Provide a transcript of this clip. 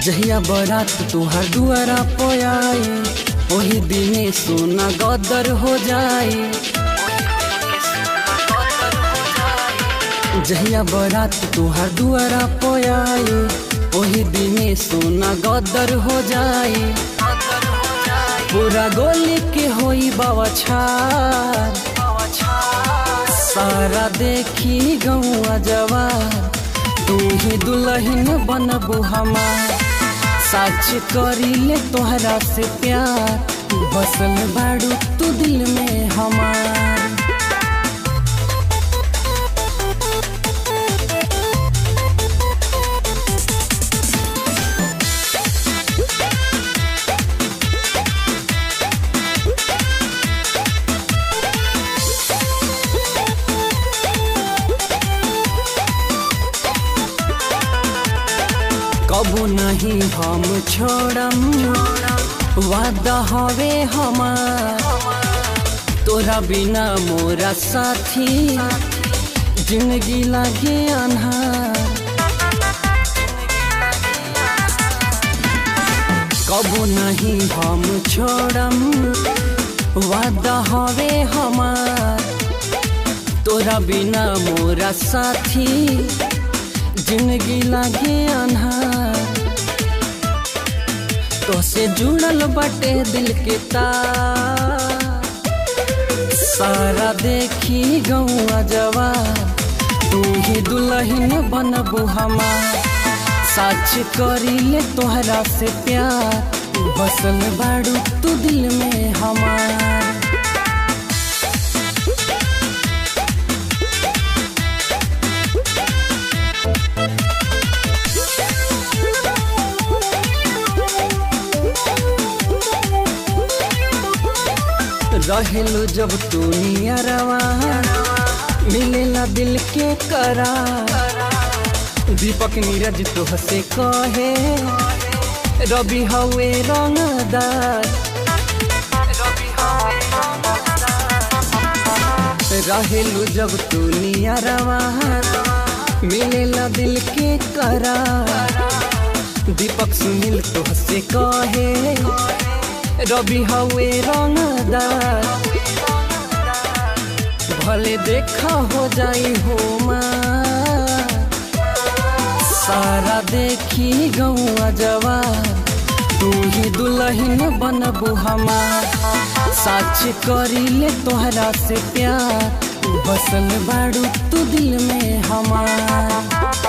जहिया बरात तुहार दुआरा पोयाई ओही दिने सोना गदर हो जाई। जहिया बरात तुहार दुआरा पोयाई ओही दिने सोना गदर हो जाई। पूरा गोली के होई बावछार सारा देखी गौआ जवार तू ही दुल्हन बनबू हमार। सच करीले तोहरा से प्यार बसल बाड़ू तू दिल में हमार। कबू नहीं हम छोड़म वादा हवे हमार। तोरा बिना मोरा साथी जिंदगी लागे अन्हार। कबू नहीं हम छोड़म वादा हवे हमार। तोरा बिना मोरा साथी जिंदगी लागे अन्हार। तो से जुड़ल बटे दिल के तार सारा देखी गौआ जवार तू ही दुल्हन बनबू हमार। सच करीले तोहरा से प्यार बसल बाड़ू तू दिल में हमार। रहेलू जब तू नियरवा मिलेला दिल के करार। दीपक नीरज तोह से कहे रवि हवे रंगदार। रहेलू जब तू नियरवा मिलेला दिल के करार। दीपक सुनील तोह से कहे रवि हवे रंगदार। भले देखा हो जाई हो सारा देखी गौआ जवार तू ही दुल्हन बनबू हमार। सच करीले तोहरा से प्यार बसल बाड़ू तू दिल में हमार।